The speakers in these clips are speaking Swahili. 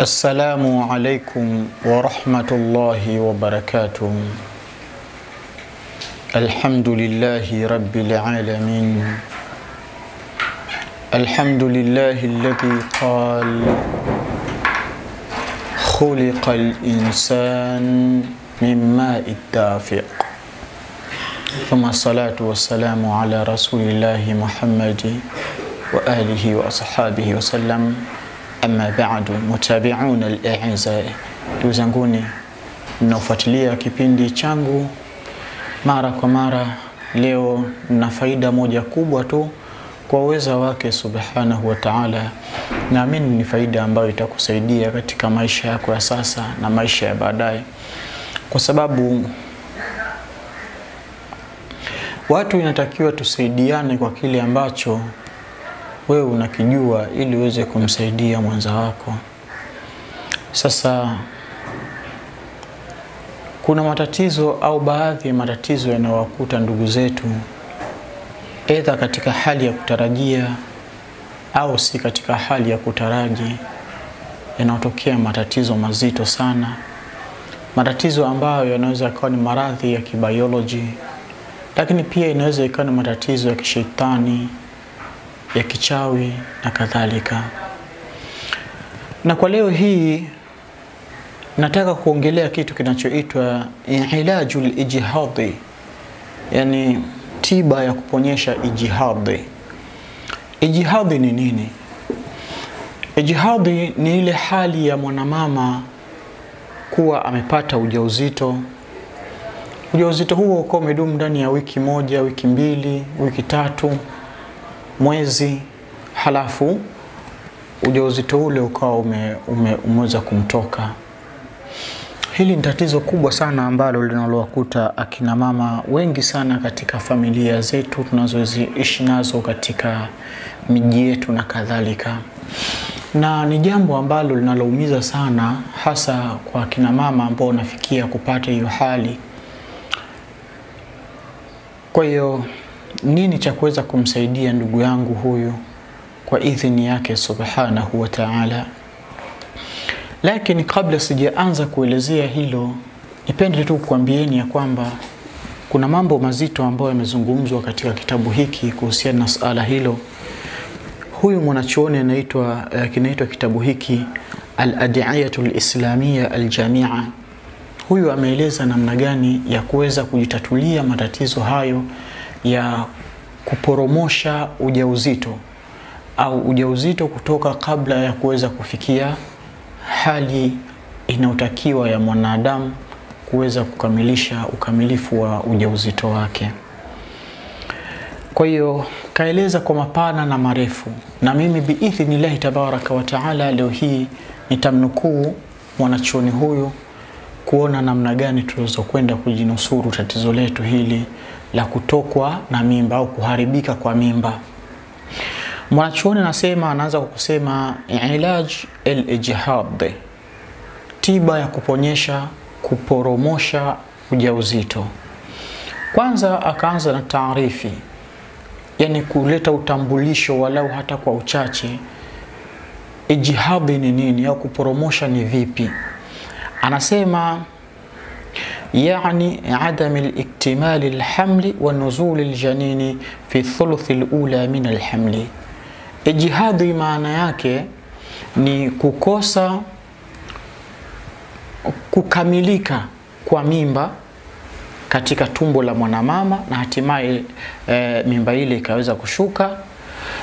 السلام عليكم ورحمة الله وبركاته. الحمد لله رب العالمين. الحمد لله الذي قال خلق الإنسان من ماء دافق، ثم الصلاة والسلام على رسول الله محمد وآله وأصحابه وسلم. Amma ba'du, mutabi'un al-a'izza, ndugu zanguni mnaofuatilia kipindi changu mara kwa mara, leo na faida moja kubwa tu kwa uwezo wake subhanahu wa ta'ala. Naamini ni faida ambayo itakusaidia katika maisha yako ya sasa na maisha ya baadaye, kwa sababu watu inatakiwa tusaidiane kwa kile ambacho wewe unakijua ili uweze kumsaidia mwenza wako. Sasa kuna matatizo au baadhi ya matatizo yanayowakuta ndugu zetu, aidha katika hali ya kutarajia au si katika hali ya kutaraji. Yanatokea matatizo mazito sana, matatizo ambayo yanaweza kuwa ni maradhi ya kibiology, lakini pia inaweza ikawa ni matatizo ya kishetani, ya kichawi na kadhalika. Na kwa leo hii nataka kuongelea kitu kinachoitwa ilajul ijihadi, yani tiba ya kuponyesha ijihadi. Ijihadi ni nini? Ijihadi ni ile hali ya mwanamama kuwa amepata ujauzito. Ujauzito huo uko umedumu ndani ya wiki moja, wiki mbili, wiki tatu, mwezi, halafu ujauzito ule ukawa umeweza kumtoka. Hili ni tatizo kubwa sana ambalo linalowakuta akina mama wengi sana katika familia zetu tunazoishi nazo katika miji yetu na kadhalika. Na ni jambo ambalo linaloumiza sana, hasa kwa akina mama ambao wanafikia kupata hiyo hali. Kwa hiyo nini cha kuweza kumsaidia ndugu yangu huyu kwa idhini yake subhanahu wa ta'ala? Lakini kabla sijaanza kuelezea hilo, nipende tu kuambieni ya kwamba kuna mambo mazito ambayo yamezungumzwa katika kitabu hiki kuhusiana na suala hilo. Huyu mwanachuoni kinaitwa kitabu hiki Al-Adiyatul Islamiyya Al-Jami'a. Huyu ameeleza namna gani ya kuweza kujitatulia matatizo hayo ya kuporomosha ujauzito au ujauzito kutoka kabla ya kuweza kufikia hali inayotakiwa ya mwanadamu kuweza kukamilisha ukamilifu wa ujauzito wake. Kwa hiyo kaeleza kwa mapana na marefu, na mimi biidhnillahi tabaraka wa taala leo hii nitamnukuu mwanachuoni huyu kuona namna gani tunaweza kwenda kujinusuru tatizo letu hili la kutokwa na mimba au kuharibika kwa mimba. Mwanachuoni anaanza kusema ilaj al-ijhad, tiba ya kuporomosha ujauzito. Kwanza akaanza na taarifi, yani kuleta utambulisho walau hata kwa uchache. Ijihadi ni nini au kuporomosha ni vipi? Anasema يعني عدم الاكتمال الحمل ونزول الجنين في الثلث الأولى من الحمل. Ijihadi maana yake ni kukosa kukamilika kwa mimba katika tumbo la mwanamama na hatimaye mimba ile ikaweza kushuka.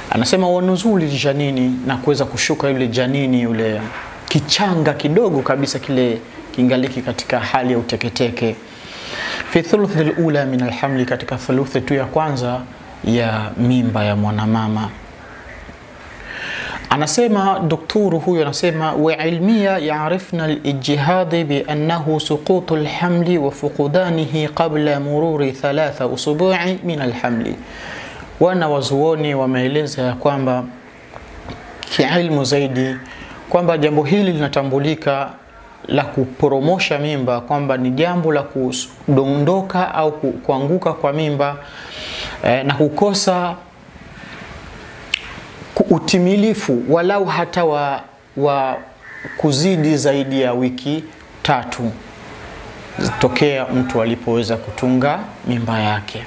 Anasema wanuzuli janini, na kuweza kushuka yule janini, yule kichanga kidogo kabisa kile kingaliki katika hali ya uteketeke, fi thuluth al-ula min al-hamli, katika thuluthi tu ya kwanza ya mimba ya mwanamama. Anasema daktari huyu, anasema wa ilmiya ya'rifna al-ijtihad bi annahu suqut al-hamli wa fuqdanihi qabla mururi 3 usbu'i min al-hamli. Wana wazuoni wameeleza ya kwamba kiilmu zaidi kwamba jambo hili linatambulika la kuporomosha mimba kwamba ni jambo la kudondoka au kuanguka kwa mimba na kukosa utimilifu walau hata wa kuzidi zaidi ya wiki 3 tokea mtu alipoweza kutunga mimba yake.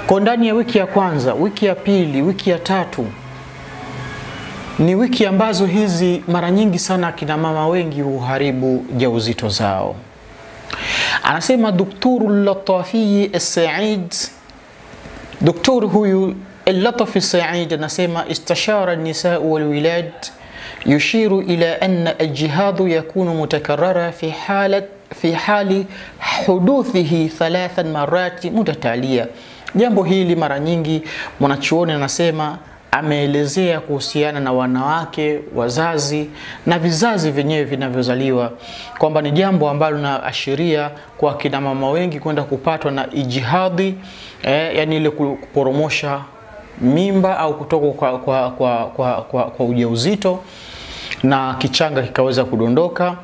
Kwa ndani ya wiki ya kwanza, wiki ya pili, wiki ya 3 ni wiki ambazo hizi mara nyingi sana kina mama wengi uharibu jauzito zao. Anasema Daktari Latafi Said, daktari huyu Latafi Said anasema istashara an-nisaa wal-wilad yushiru ila anna al-jihad yakunu mutakarrara fi hali huduthihi 3 marat mutataliya. Jambo hili mara nyingi mwanachuoni anasema ameelezea kuhusiana na wanawake, wazazi na vizazi vyenyewe vinavyozaliwa, kwamba ni jambo ambalo linaashiria kwa kina mama wengi kwenda kupatwa na ijihadi, yani ile kuporomosha mimba au kutoka kwa ujauzito na kichanga kikaweza kudondoka.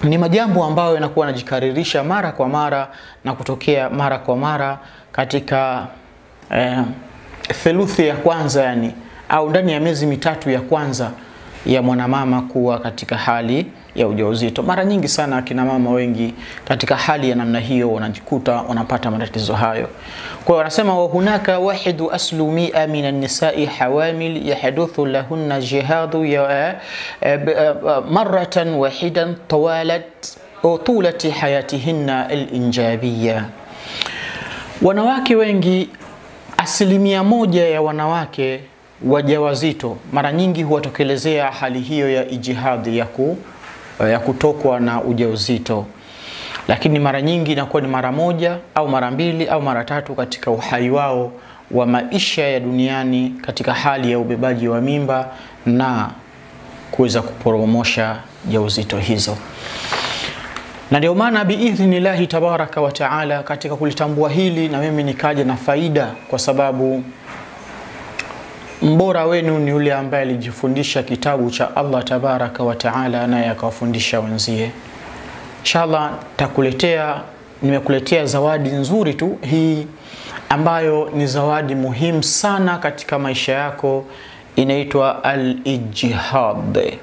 Ni majambo ambayo yanakuwa yanajikaririsha mara kwa mara na kutokea mara kwa mara katika theluthi ya kwanza, yani au ndani ya miezi 3 ya kwanza ya mwanamama kuwa katika hali ya ujauzito. Mara nyingi sana akina mama wengi katika hali ya namna hiyo wanajikuta wanapata matatizo hayo. Kwa hiyo wanasema wa hunaka wahidu aslu 100 min an-nisa'i hawamil yahduthu lahunna jihadu maratan wahidan tulati hayatihinna al-injabiyya. Wanawake wengi, 1% ya wanawake wajawazito mara nyingi huwatokelezea hali hiyo ya ijihadi ya kutokwa na ujauzito, lakini mara nyingi inakuwa ni mara 1 au mara 2 au mara 3 katika uhai wao wa maisha ya duniani katika hali ya ubebaji wa mimba na kuweza kuporomosha jauzito hizo. Na ndio maana biidhnillahi tabaraka wa taala katika kulitambua hili na mimi nikaja na faida, kwa sababu mbora wenu ni yule ambaye alijifundisha kitabu cha Allah tabaraka wa taala naye akawafundisha wenzie. Inshallah nimekuletea zawadi nzuri tu hii ambayo ni zawadi muhimu sana katika maisha yako, inaitwa al-ijtihad.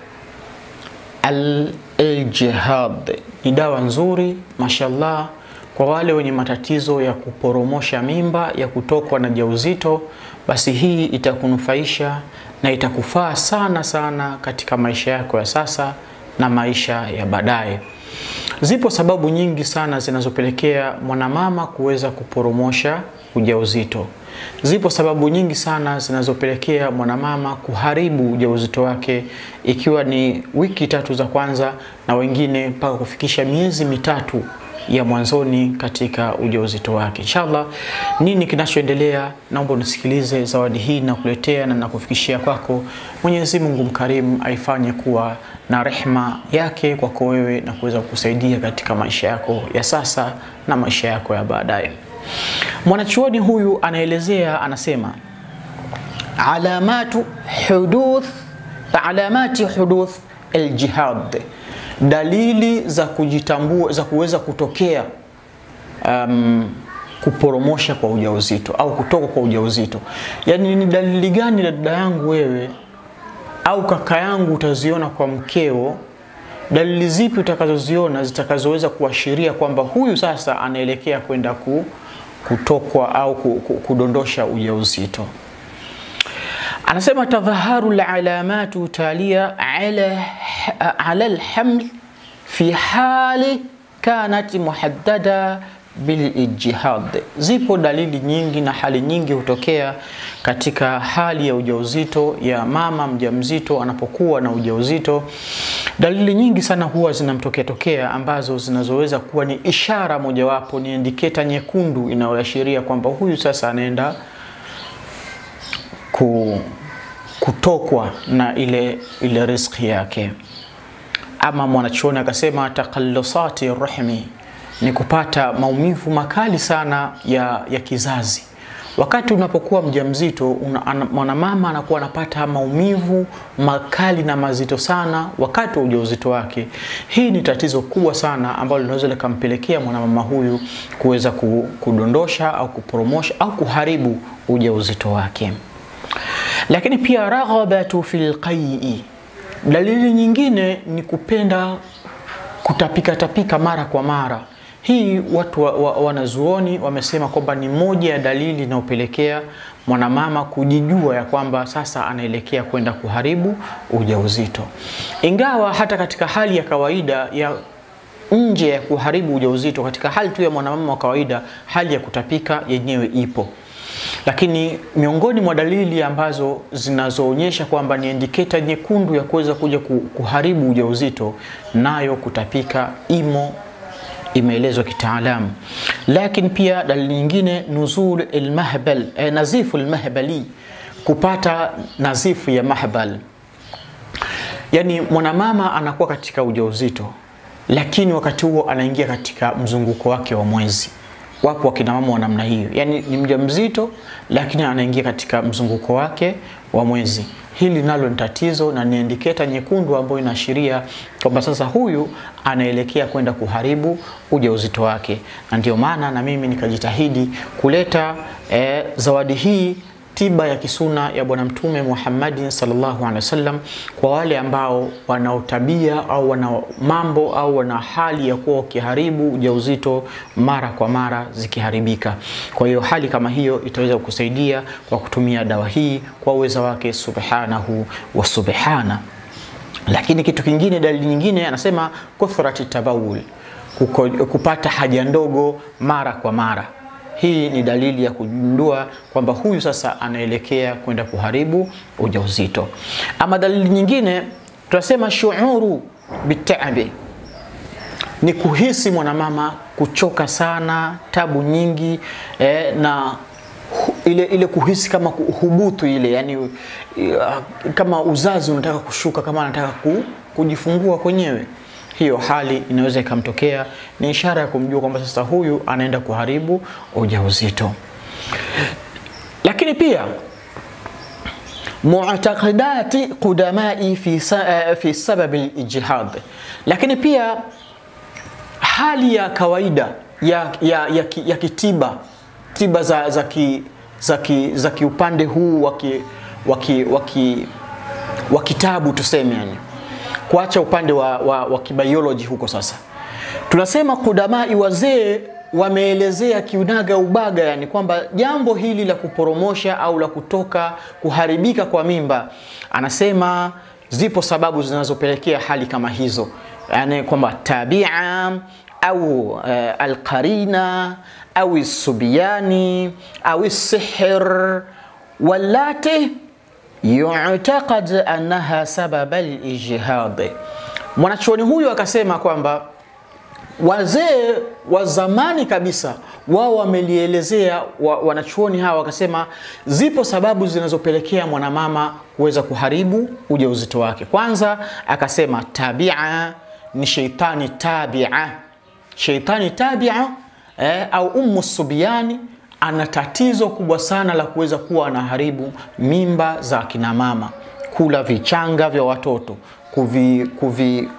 Al-ijtihad ni dawa nzuri mashallah kwa wale wenye matatizo ya kuporomosha mimba, ya kutokwa na jauzito. Basi hii itakunufaisha na itakufaa sana sana katika maisha yako ya sasa na maisha ya baadaye. Zipo sababu nyingi sana zinazopelekea mwanamama kuweza kuporomosha ujauzito. Zipo sababu nyingi sana zinazopelekea mwanamama kuharibu ujauzito wake, ikiwa ni wiki 3 za kwanza na wengine mpaka kufikisha miezi 3 ya mwanzoni katika ujauzito wake. Inshallah, nini kinachoendelea? Naomba unisikilize zawadi hii na kuletea na nakufikishia kwako. Mwenyezi Mungu mkarimu aifanye kuwa na rehema yake kwako wewe na kuweza kukusaidia katika maisha yako ya sasa na maisha yako ya baadaye. Mwanachuoni huyu anaelezea, anasema alamati huduth al-jihad, dalili za kujitambua za kuweza kutokea kuporomosha kwa ujauzito au kutoka kwa ujauzito. Yani ni dalili gani dada yangu wewe au kaka yangu utaziona kwa mkeo? Dalili zipi utakazoziona zitakazoweza kuashiria kwamba huyu sasa anaelekea kwenda kutokwa au kudondosha ujauzito? Anasema tadhaharu al-alamatu taliya ala al-haml fi hali kanat muhaddada bil-ijtihad. Zipo dalili nyingi na hali nyingi hutokea katika hali ya ujauzito ya mama mjamzito anapokuwa na ujauzito. Dalili nyingi sana huwa zinamtokea ambazo zinazoweza kuwa ni ishara mojawapo, ni indicator nyekundu inayoashiria kwamba huyu sasa anaenda kutokwa na ile riziki yake. Ama mwanachuoni akasema taqallusati rahmi, ni kupata maumivu makali sana ya kizazi. Wakati unapokuwa mjamzito, mwanamama anakuwa anapata maumivu makali na mazito sana wakati wa ujauzito wake. Hii ni tatizo kubwa sana ambalo linaweza likampelekea mwanamama huyu kuweza kudondosha au kuporomosha au kuharibu ujauzito wake. Lakini pia raghabatu fil qai'i, Dalili nyingine ni kupenda kutapika mara kwa mara. Hii watu wanazuoni wamesema kwamba ni moja ya dalili inayopelekea mwanamama kujijua ya kwamba sasa anaelekea kwenda kuharibu ujauzito. Ingawa hata katika hali ya kawaida ya nje ya kuharibu ujauzito, katika hali tu ya mwanamama wa kawaida, hali ya kutapika yenyewe ipo. Lakini miongoni mwa dalili ambazo zinazoonyesha kwamba ni indicator nyekundu ya kuweza kuja kuharibu ujauzito, nayo kutapika imeelezwa kitaalamu. Lakini pia dalili nyingine, nuzul al-mahbal, nazifu al-mahbali, kupata nazifu ya mahbal. Yani mwanamama anakuwa katika ujauzito, lakini wakati huo anaingia katika mzunguko wake wa mwezi. Wapo wakina mama wa namna hiyo, yani ni mjamzito lakini anaingia katika mzunguko wake wa mwezi. Hili nalo ni tatizo na ni indicator nyekundu ambayo inaashiria kwamba sasa huyu anaelekea kwenda kuharibu ujauzito wake. Na ndio maana na mimi nikajitahidi kuleta zawadi hii, tiba ya kisuna ya Bwana Mtume Muhammad sallallahu alaihi wasallam, kwa wale ambao wana tabia au wana mambo au wana hali ya kuwa kiharibu ujauzito mara kwa mara zikiharibika. Kwa hiyo hali kama hiyo itaweza kukusaidia kwa kutumia dawa hii kwa uwezo wake subhanahu wa subhana. Lakini kitu kingine, dalili nyingine, anasema kuthrati tabawul, kupata haja ndogo mara kwa mara. Hii ni dalili ya kugundua kwamba huyu sasa anaelekea kwenda kuharibu ujauzito. Ama dalili nyingine tunasema shuuru bitaabi, ni kuhisi mwanamama kuchoka sana, tabu nyingi, na ile kuhisi kama hubutu ile, yani kama uzazi unataka kushuka, kama anataka kujifungua kwenyewe. Hiyo hali inaweza ikamtokea, ni ishara ya kumjua kwamba sasa huyu anaenda kuharibu ujauzito. Lakini pia mu'taqidati qudamai fi sabab al-ijhad, lakini pia hali ya kawaida ya kitiba, tiba za kiupande huu wa kitabu tuseme, yani kuacha upande wa kibiology huko. Sasa tunasema kudamai, wazee wameelezea kiunaga ubaga, yani kwamba jambo hili la kuporomosha au la kutoka kuharibika kwa mimba, anasema zipo sababu zinazopelekea hali kama hizo, yani kwamba tabia au alqarina au subyani au sihr walati yu'taqad annaha sabab al-ijhad. Mwanachuoni huyu akasema kwamba wazee wa zamani kabisa wao wamelielezea, wanachuoni hawa wakasema zipo sababu zinazopelekea mwanamama kuweza kuharibu ujauzito wake. Kwanza akasema tabia, ni sheitani tabia. Sheitani tabia au ummu subyani ana tatizo kubwa sana la kuweza kuwa anaharibu mimba za kina mama, kula vichanga vya watoto,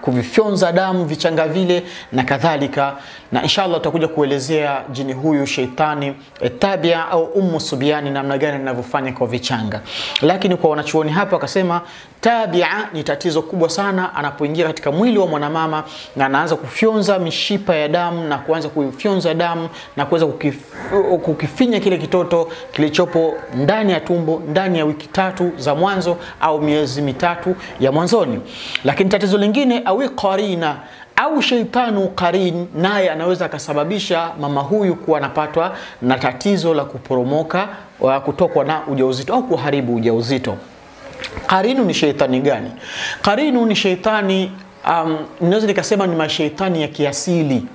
kuvifyonza damu vichanga vile na kadhalika. Na inshallah tutakuja kuelezea jini huyu sheitani tabia au ummu subyani namna gani anavyofanya kwa vichanga. Lakini kwa wanachuoni hapa wakasema tabia ni tatizo kubwa sana anapoingia katika mwili wa mwanamama na anaanza kufyonza mishipa ya damu na kuanza kufyonza damu na kuweza kukifinya kile kitoto kilichopo ndani ya tumbo ndani ya wiki 3 za mwanzo au miezi 3 ya mwanzoni. Lakini tatizo lingine au qarina au sheitanu qarin, naye anaweza akasababisha mama huyu kuwa anapatwa na tatizo la kuporomoka wa kutokwa na ujauzito au kuharibu ujauzito. Qarinu ni sheitani gani? Qarinu ni sheitani, ninaweza nikasema ni mashaitani ya kiasili,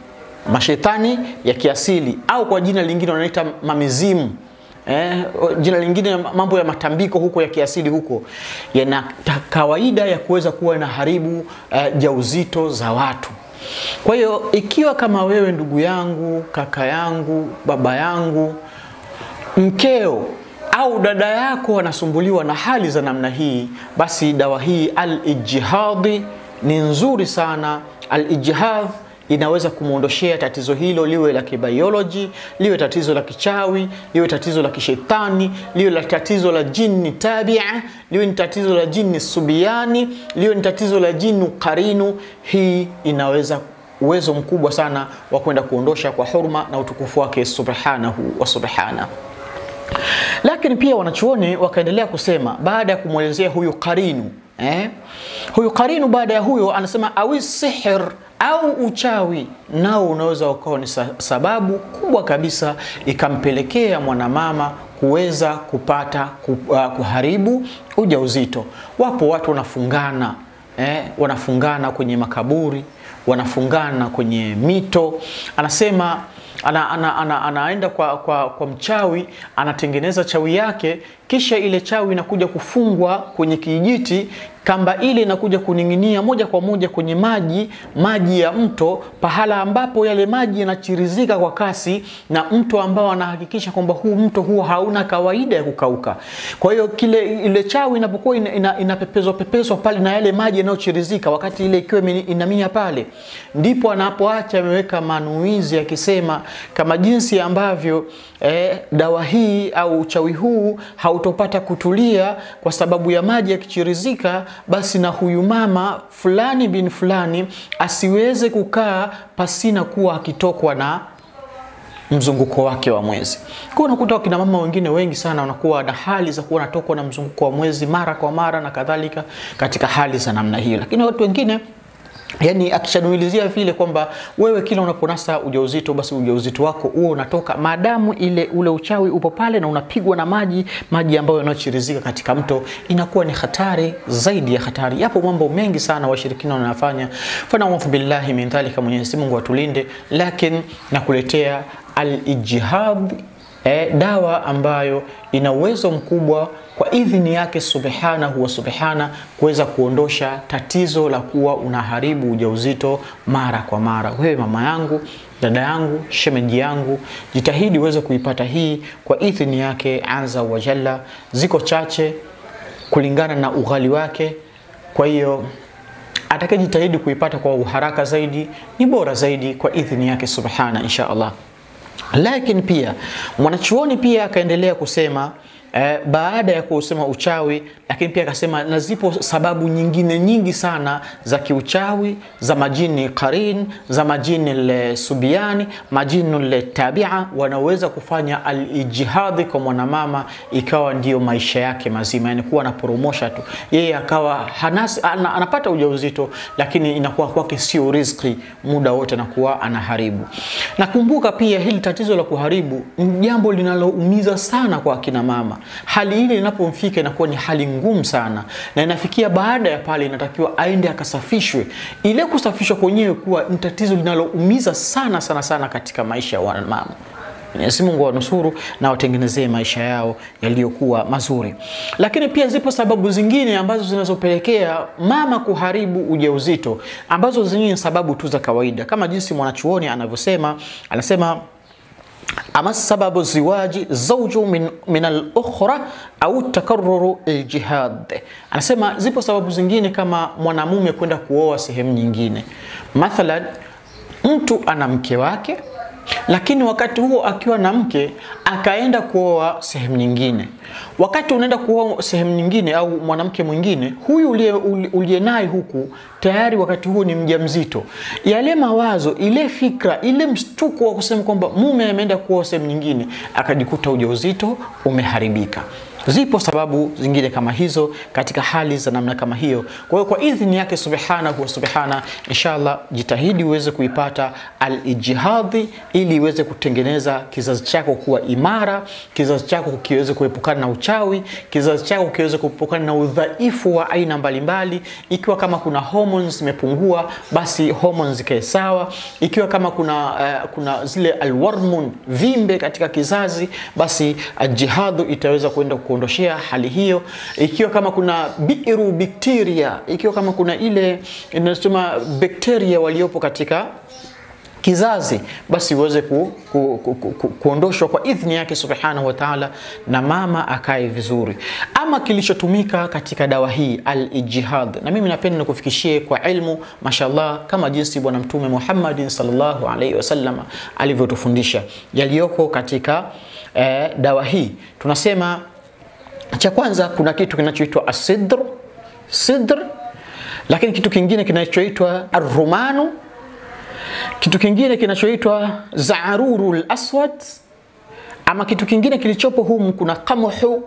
mashaitani ya kiasili, au kwa jina lingine wanaita mamizimu. Jina lingine mambo ya matambiko huko ya kiasili huko, yana kawaida ya kuweza kuwa na haribu jauzito za watu. Kwa hiyo ikiwa kama wewe ndugu yangu, kaka yangu, baba yangu, mkeo au dada yako wanasumbuliwa na hali za namna hii, basi dawa hii al-ijhad ni nzuri sana. Al-ijhad inaweza kumuondoshea tatizo hilo, liwe la kibiology, liwe tatizo la kichawi, liwe tatizo la kishetani, liwe la tatizo la jini tabia, liwe ni tatizo la jini subiani, liwe ni tatizo la jini qarinu. Hii inaweza uwezo mkubwa sana wa kwenda kuondosha kwa hurma na utukufu wake subhanahu wa subhana. Lakini pia wanachuoni wakaendelea kusema baada ya kumwelezea huyu qarinu, huyu qarinu, baada ya huyo anasema awi sihr au uchawi, nao unaweza ukawa ni sababu kubwa kabisa ikampelekea mwanamama kuweza kupata kuharibu ujauzito. Wapo watu wanafungana, wanafungana kwenye makaburi, wanafungana kwenye mito. Anasema anaenda kwa mchawi, anatengeneza chawi yake, kisha ile chawi inakuja kufungwa kwenye kijiti, kamba ile inakuja kuninginia moja kwa moja kwenye maji ya mto, pahala ambapo yale maji yanachirizika kwa kasi, na mto ambao anahakikisha kwamba huu mto huo hauna kawaida ya kukauka. Kwa hiyo ile chawi inapokuwa inapepezwa pale na yale maji yanayochirizika, wakati ile ikiwa inamia pale, ndipo anapoacha ameweka manuizi akisema kama jinsi ambavyo dawa hii au uchawi huu hautopata kutulia kwa sababu ya maji yakichirizika, basi na huyu mama fulani bin fulani asiweze kukaa pasina kuwa akitokwa na mzunguko wake wa mwezi. Kwa unakuta kina mama wengine wengi sana wanakuwa na hali za kuwa wanatokwa na mzunguko wa mwezi mara kwa mara na kadhalika katika hali za namna hiyo. Lakini watu wengine yani akishanuilizia vile kwamba wewe kila unaponasa ujauzito, basi ujauzito wako huo unatoka maadamu ule uchawi upo pale na unapigwa na maji ambayo yanachirizika katika mto, inakuwa ni hatari zaidi ya hatari. Yapo mambo mengi sana washirikina wanafanya, fanaudhu billahi min dhalika, Mwenyezi Mungu atulinde. Lakini nakuletea al-ijtihad, dawa ambayo ina uwezo mkubwa kwa idhini yake subhanahu wa subhana kuweza kuondosha tatizo la kuwa unaharibu ujauzito mara kwa mara. Wewe mama yangu, dada yangu, shemeji yangu, jitahidi uweze kuipata hii kwa idhini yake azza wa jalla. Ziko chache kulingana na ughali wake, kwa hiyo atakayejitahidi kuipata kwa uharaka zaidi ni bora zaidi kwa idhini yake subhana insha Allah. Lakini pia mwanachuoni pia akaendelea kusema baada ya kusema uchawi, lakini pia akasema na zipo sababu nyingine nyingi sana za kiuchawi, za majini qarin, za majini subiani, majini tabia, wanaweza kufanya al-ijtihad kwa mwanamama ikawa ndio maisha yake mazima, yani kuwa na promosha tu, yeye akawa anapata ujauzito, lakini inakuwa kwake sio riziki, muda wote anakuwa anaharibu. Nakumbuka pia hili tatizo la kuharibu ni jambo linaloumiza sana kwa akina mama. Hali ile inapomfika inakuwa ni hali ngumu sana, na inafikia baada ya pale inatakiwa aende akasafishwe. Ile kusafishwa kwenyewe kuwa ni tatizo linaloumiza sana katika maisha ya mama. Mwenyezi Mungu wanusuru na watengenezee maisha yao yaliyokuwa mazuri. Lakini pia zipo sababu zingine ambazo zinazopelekea mama kuharibu ujauzito, ambazo zenyewe sababu tu za kawaida, kama jinsi mwanachuoni anavyosema. Anasema ama sababu ziwaji zawju min al-ukhra au takarruru al-jihad. Anasema zipo sababu zingine kama mwanamume kwenda kuoa sehemu nyingine. Mathalan, mtu ana mke wake, lakini wakati huo akiwa na mke akaenda kuoa sehemu nyingine. Wakati unaenda kuoa sehemu nyingine au mwanamke mwingine, huyu uliye naye huku tayari wakati huo ni mjamzito. Yale mawazo, ile fikra, ile mshtuko wa kusema kwamba mume ameenda kuoa sehemu nyingine, akajikuta ujauzito umeharibika. Zipo sababu zingine kama hizo katika hali za namna kama hiyo. Kwa hiyo kwa idhini yake subhanahu wa subhana, inshallah jitahidi uweze kuipata al-ijtihad ili iweze kutengeneza kizazi chako kuwa imara, kizazi chako kiweze kuepukana na uchawi, kizazi chako kiweze kuepukana na udhaifu wa aina mbalimbali. Ikiwa kama kuna hormones zimepungua, basi hormones zikae sawa. Ikiwa kama kuna zile alwarmun, vimbe katika kizazi, basi al-jihad itaweza kwenda kuondoshea hali hiyo. Ikiwa kama kuna biiru bacteria, ikiwa kama kuna ile inasema bakteria waliopo katika kizazi, basi uweze kuondoshwa kwa idhni yake subhanahu wa ta'ala, na mama akae vizuri. Ama kilichotumika katika dawa hii al-ijtihad, na mimi napenda nikufikishie kwa ilmu mashallah, kama jinsi bwana mtume Muhammad sallallahu alaihi wasallam alivyotufundisha yaliyoko katika dawa hii. Tunasema cha kwanza, kuna kitu kinachoitwa sidr, lakini kitu kingine kinachoitwa ar-rumanu, kitu kingine kinachoitwa za'arurul aswad, ama kitu kingine kilichopo humu kuna qamhu,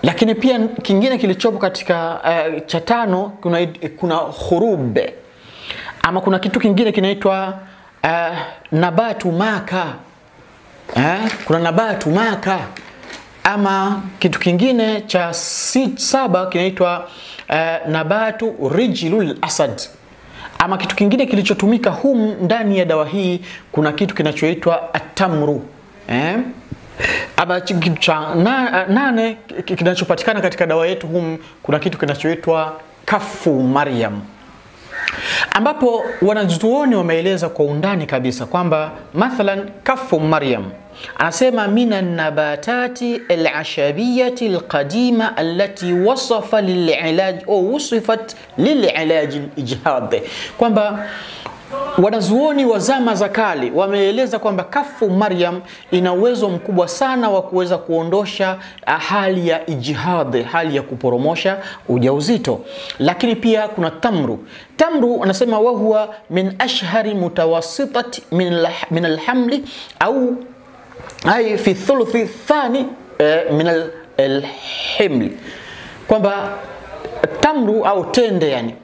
lakini pia kingine kilichopo katika cha tano kuna khurub, ama kuna kitu kingine kinaitwa nabatu maka, kuna nabatu maka, ama kitu kingine cha saba kinaitwa nabatu rijlul asad. Ama kitu kingine kilichotumika humu ndani ya dawa hii, kuna kitu kinachoitwa atamru. Ama kitu cha nane kinachopatikana katika dawa yetu humu, kuna kitu kinachoitwa kafu Maryam, ambapo wanazuoni wameeleza kwa undani kabisa kwamba mathalan kafu Maryam anasema mina nabatati al-ashabiyyati al-qadima allati wasafa lil-ilaj au wasifat lil-ilaj al-ijhad, kwamba wanazuoni wa zama za kale wameeleza kwamba kafu Maryam ina uwezo mkubwa sana wa kuweza kuondosha hali ya ijihad, hali ya kuporomosha ujauzito. Lakini pia kuna tamru anasema wa huwa min ashhari mutawassitati min alhamli au ay fi thuluthi thani min alhimli, kwamba tamru au tende yani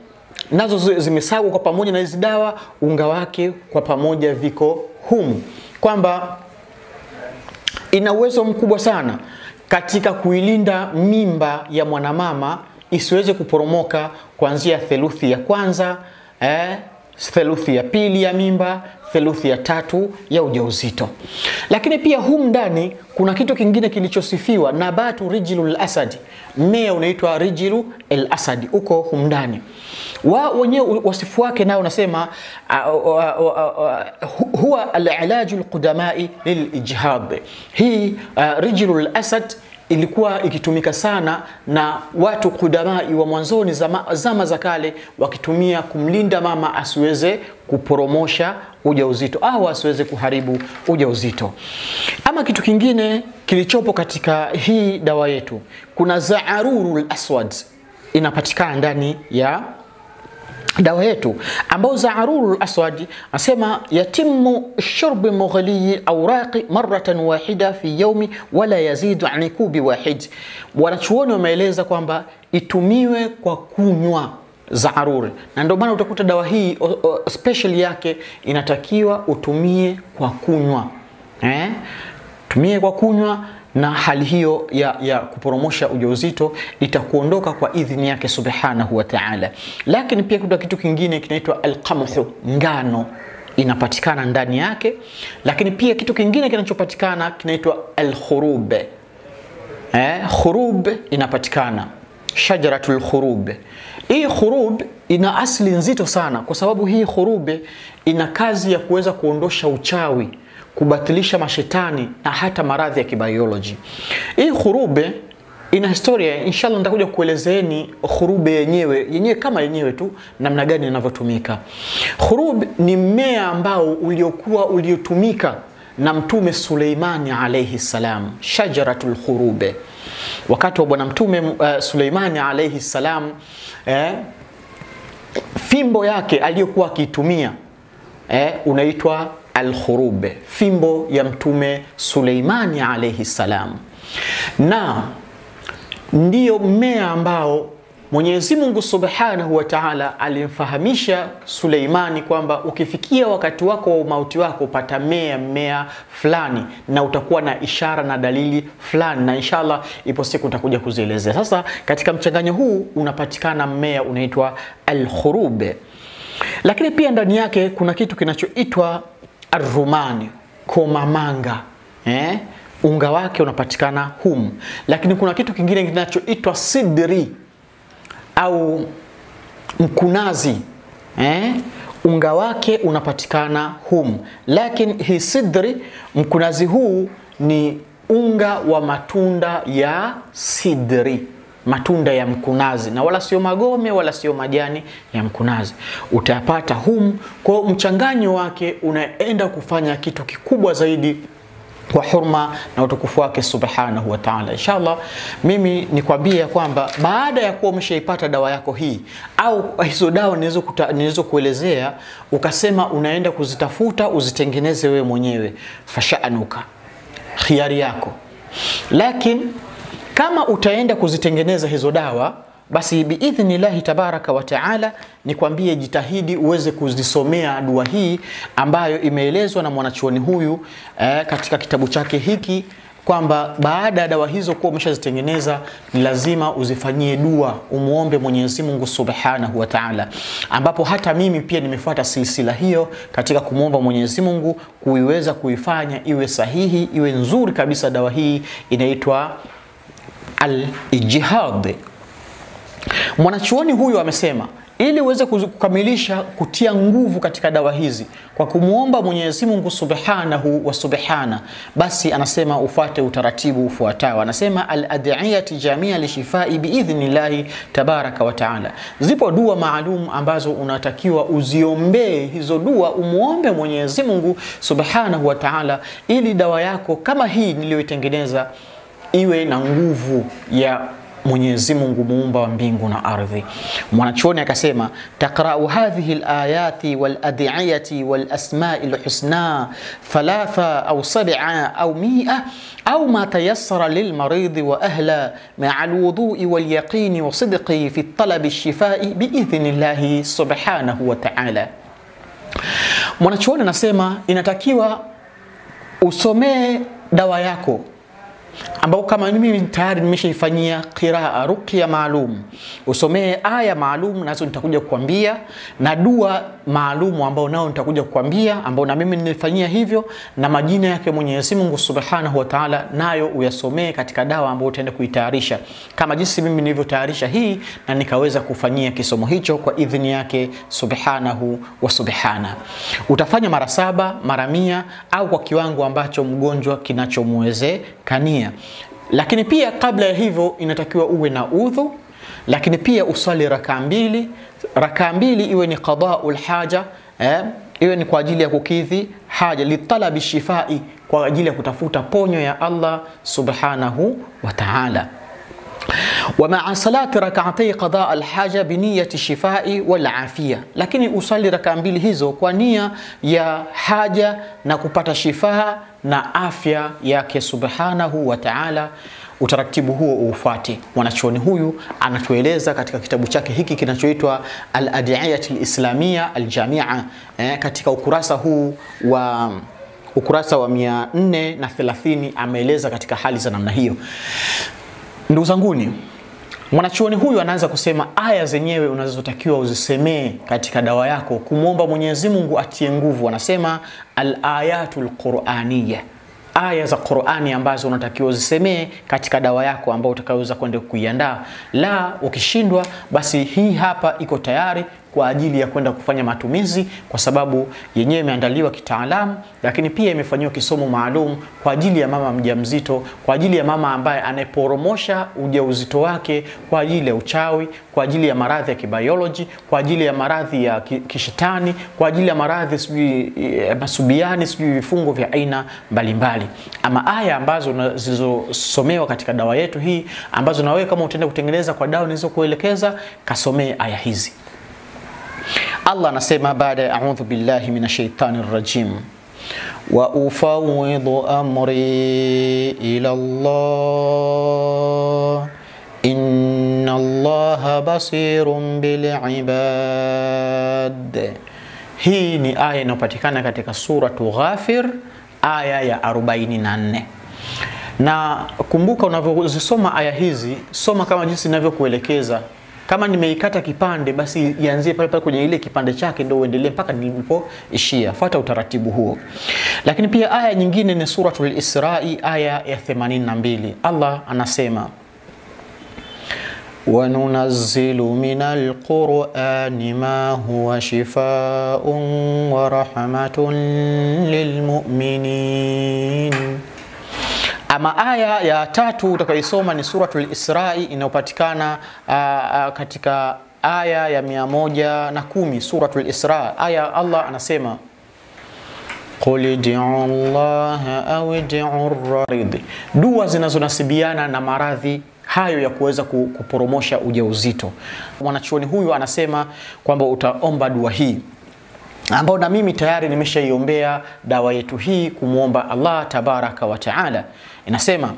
nazo zimesagwa kwa pamoja na hizi dawa, unga wake kwa pamoja viko humu, kwamba ina uwezo mkubwa sana katika kuilinda mimba ya mwanamama isiweze kuporomoka kuanzia theluthi ya kwanza, theluthi ya pili ya mimba, theluthi ya tatu ya ujauzito. Lakini pia humu ndani kuna kitu kingine kilichosifiwa, nabatu rijlul asad, mmea unaitwa rijlu al-asad uko humu ndani. Wenyewe wasifu wake nao unasema huwa al-ilajul qudamai lil-ijhad. Hii rijlul asad ilikuwa ikitumika sana na watu kudamai wa mwanzoni zama za kale, wakitumia kumlinda mama asiweze kuporomosha ujauzito au asiweze kuharibu ujauzito. Ama kitu kingine kilichopo katika hii dawa yetu, kuna za'arurul aswad inapatikana ndani ya dawa yetu, ambao za'arurul aswad asema yatimu shurb mughli awraqi maratan wahida fi yawmi wala yazidu an kubi wahid. Wanachuoni wameeleza kwamba itumiwe kwa kunywa za'aruri, na ndio maana utakuta dawa hii special yake inatakiwa utumie kwa kunywa, tumie kwa kunywa, na hali hiyo ya kuporomosha ujauzito itakuondoka kwa idhini yake subhanahu wa ta'ala. Lakini pia kuna kitu kingine kinaitwa al-qamhu, ngano inapatikana ndani yake. Lakini pia kitu kingine kinachopatikana kinaitwa al-khurub. Khurub inapatikana, shajaratul khurub. Hii khurub ina asili nzito sana, kwa sababu hii khurub ina kazi ya kuweza kuondosha uchawi, kubatilisha mashetani na hata maradhi ya kibiology. Hii khurube ina historia, inshallah nitakuja kuelezeeni khurube yenyewe kama yenyewe tu namna gani inavyotumika. Khurub ni mmea ambao uliotumika na Mtume Suleimani alayhi salam, shajaratul khurube. Wakati wa bwana Mtume Suleimani alayhi salam, fimbo yake aliyokuwa akitumia unaitwa al-khurub, fimbo ya Mtume Suleimani alayhi salam. Na ndiyo mmea ambao Mwenyezi Mungu Subhanahu wa Ta'ala alimfahamisha Suleimani kwamba ukifikia wakati wako wa mauti wako upata mmea fulani, na utakuwa na ishara na dalili fulani, na inshallah ipo siku utakuja kuzielezea. Sasa katika mchanganyo huu unapatikana mmea unaitwa al-khurub. Lakini pia ndani yake kuna kitu kinachoitwa ar-rumani, komamanga. Unga wake unapatikana humu. Lakini kuna kitu kingine kinachoitwa sidri au mkunazi. unga wake unapatikana humu. Lakini hii sidri, mkunazi huu ni unga wa matunda ya sidri, matunda ya mkunazi, na wala sio magome wala sio majani ya mkunazi. Utayapata humu. Kwa mchanganyo wake unaenda kufanya kitu kikubwa zaidi kwa hurma na utukufu wake subhanahu wa ta'ala. Inshallah mimi nikwambie kwamba baada ya kuwa umeshaipata dawa yako hii, au hizo dawa niweza kuelezea, ukasema unaenda kuzitafuta uzitengeneze wewe mwenyewe, fasha'anuka, khiari yako. Lakini kama utaenda kuzitengeneza hizo dawa, basi biidhnillahi tabaraka wa taala, nikwambie jitahidi uweze kuzisomea dua hii ambayo imeelezwa na mwanachuoni huyu katika kitabu chake hiki, kwamba baada ya dawa hizo kuwa umeshazitengeneza ni lazima uzifanyie dua, umuombe Mwenyezi Mungu Subhanahu wa Ta'ala, ambapo hata mimi pia nimefuata silsila hiyo katika kumuomba Mwenyezi Mungu kuiweza kuifanya iwe sahihi, iwe nzuri kabisa. Dawa hii inaitwa al-ijtihad. Mwanachuoni huyu amesema ili uweze kukamilisha kutia nguvu katika dawa hizi kwa kumuomba Mwenyezi Mungu Subhanahu wa Subhana, basi anasema ufate utaratibu ufuatao. Anasema al-ad'iyati jamia li shifai biidhnillahi tabaraka wa taala. Zipo dua maalum ambazo unatakiwa uziombee. Hizo dua umuombe Mwenyezi Mungu Subhanahu wa Taala ili dawa yako kama hii niliyoitengeneza iwe na nguvu ya Mwenyezi Mungu muumba wa mbingu na ardhi. Mwanachuoni akasema taqra'u hadhihi al-ayati wal-ad'iyati wal-asma'i al-husna thalatha aw sab'a aw 100 aw ma tayassara lil-marid wa ahla ma'a al-wudu'i wal-yaqin wa sidqi fi talab ash-shifa'i bi'idhnillahi subhanahu wa ta'ala. Mwanachuoni anasema inatakiwa usomee dawa yako ambao kama mimi tayari nimeshaifanyia qiraa ruqya maalum, usomee aya maalum nazo nitakuja kukwambia, na dua maalum ambao nao nitakuja kukwambia, ambao na mimi nilifanyia hivyo, na majina yake Mwenyezi Mungu Subhanahu wa Ta'ala nayo uyasomee katika dawa ambayo utaenda kuitayarisha, kama jinsi mimi nilivyotayarisha hii na nikaweza kufanyia kisomo hicho kwa idhini yake Subhanahu wa Subhana. Utafanya mara 7, mara 100 au kwa kiwango ambacho mgonjwa kinachomwezekania. Lakini pia kabla ya hivyo inatakiwa uwe na udhu, lakini pia usali rakaa 2. Rakaa 2 iwe ni qada'ul haja, iwe ni kwa ajili ya kukidhi haja, litalabi shifai, kwa ajili ya kutafuta ponyo ya Allah Subhanahu wa Ta'ala. ومع صلاة ركعتي قضاء الحاجة بنية الشفاء والعافية. lakini usali rakaa 2 hizo kwa nia ya haja na kupata shifa na afya yake Subhanahu wa Ta'ala. Utaratibu huo ufuate. Mwanachuoni huyu anatueleza katika kitabu chake hiki kinachoitwa al-ad'iyat al-islamiyya al-jami'a, katika ukurasa huu wa ukurasa wa 430 ameeleza katika hali za namna hiyo. Ndugu zanguni, mwanachuoni huyu anaanza kusema aya zenyewe unazotakiwa uzisemee katika dawa yako kumuomba Mwenyezi Mungu atie nguvu. Anasema al-ayatul qur'aniyya, aya za Qur'ani ambazo unatakiwa uzisemee katika dawa yako ambayo utakayoweza kwenda kuiandaa. La ukishindwa, basi hii hapa iko tayari kwa ajili ya kwenda kufanya matumizi, kwa sababu yenyewe imeandaliwa kitaalamu, lakini pia imefanywa kisomo maalum kwa ajili ya mama mjamzito, kwa ajili ya mama ambaye anayeporomosha ujauzito wake, kwa ajili ya uchawi, kwa ajili ya maradhi ya kibiology, kwa ajili ya maradhi ya kishetani, kwa ajili ya maradhi sijui masubiani, sijui vifungo vya aina mbalimbali. Ama aya ambazo zilizosomewa katika dawa yetu hii, ambazo na wewe kama utaenda kutengeneza kwa dawa nilizokuelekeza, kasomee aya hizi. Allah anasema baada a'udhu billahi minash shaitani rrajim, wa ufawidhu amri ila Allah inna Allaha basirun bil ibad. Hii ni aya inayopatikana katika suratu Ghafir aya ya 44. Na kumbuka unavyozisoma aya hizi, soma kama jinsi ninavyokuelekeza. Kama nimeikata kipande, basi ianzie pale pale kwenye ile kipande chake ndio uendelee mpaka nilipoishia. Fuata utaratibu huo. Lakini pia aya nyingine ni suratul Isra'i aya ya 82. Allah anasema وننزل من القرآن ما هو شفاء ورحمة للمؤمنين. Ama aya ya 3 utakayosoma ni suratul Isra'i, inayopatikana katika aya ya 110 suratul Isra. Aya Allah anasema qul id'u Allah aw id'u ar-rarid. Dua zinazonasibiana na maradhi hayo ya kuweza kuporomosha ujauzito. Mwanachuoni huyu anasema kwamba utaomba dua hii, ambao na mimi tayari nimeshaiombea dawa yetu hii kumuomba Allah tabaraka wa taala. Inasema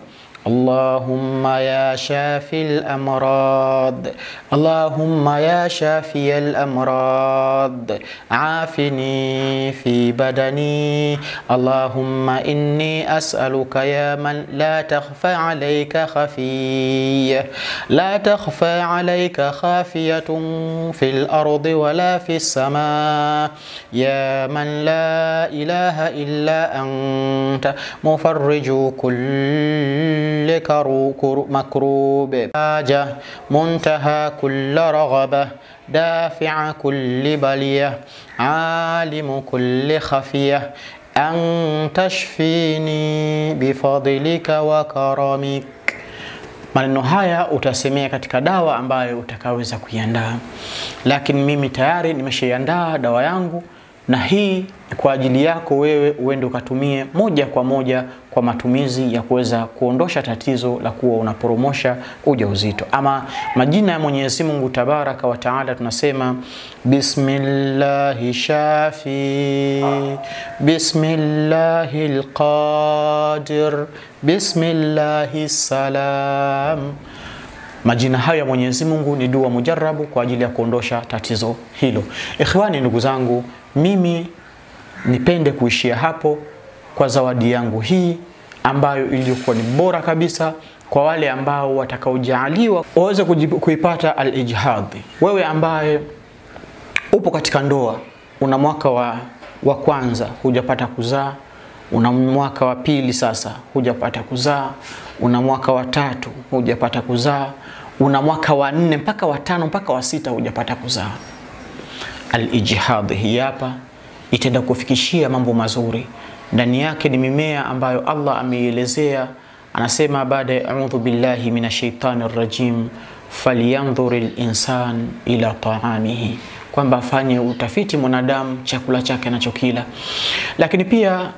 Allahumma ya shafil amrad, Allahumma ya shafiyal amrad, afini fi badani, Allahumma inni as'aluka ya man la takhfa alayka khafiyya, la takhfa alayka khafiyatun fil ardi wala fis samaa, ya man la ilaha illa anta mufarriju kulli مكروب حاجة منتهى كل رغبة دافع كل بلية عالم كل خفية أن تشفيني بفضلك وكرمك. Maneno haya utasemea katika dawa ambayo utakaweza kuiandaa, lakini mimi tayari nimeshaiandaa dawa yangu, na hii kwa ajili yako wewe uende ukatumie moja kwa moja kwa matumizi ya kuweza kuondosha tatizo la kuwa unaporomosha ujauzito. Ama majina ya Mwenyezi Mungu tabaraka wa taala tunasema bismillahi shafi, bismillahil qadir, bismillahis salam. Majina hayo ya Mwenyezi Mungu ni dua mujarabu kwa ajili ya kuondosha tatizo hilo. Ikhwani, ndugu zangu, mimi nipende kuishia hapo kwa zawadi yangu hii ambayo iliyokuwa ni bora kabisa kwa wale ambao watakaojaliwa waweze kuipata al-ijhadhi. Wewe ambaye upo katika ndoa, una mwaka wa kwanza hujapata kuzaa, una mwaka wa pili sasa hujapata kuzaa, una mwaka wa 3 hujapata kuzaa, una mwaka wa 4 mpaka wa 5 mpaka wa 6 hujapata kuzaa, al-ijhadhi hii hapa itaenda kufikishia mambo mazuri. Ndani yake ni mimea ambayo Allah ameielezea, anasema baada a'udhu billahi minash shaitanir rajim falyanzuril insan ila ta'amihi, kwamba afanye utafiti mwanadamu chakula chake anachokila. Lakini pia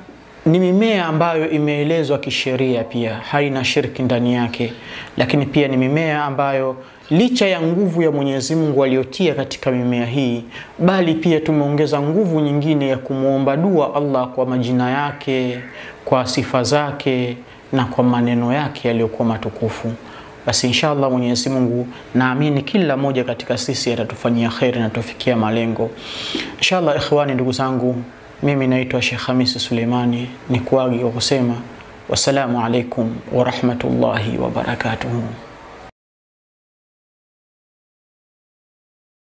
ni mimea ambayo imeelezwa kisheria, pia haina shirki ndani yake. Lakini pia ni mimea ambayo licha ya nguvu ya Mwenyezi Mungu aliyotia katika mimea hii, bali pia tumeongeza nguvu nyingine ya kumuomba dua Allah kwa majina yake, kwa sifa zake na kwa maneno yake yaliyokuwa matukufu. Basi inshallah Mwenyezi Mungu, naamini kila moja katika sisi atatufanyia khair na tufikia malengo inshallah. Ikhwani, ndugu zangu, mimi naitwa Sheikh Khamis Suleimani, ni kuagi kwa kusema wassalamu alaikum wa rahmatullahi wa barakatuhu.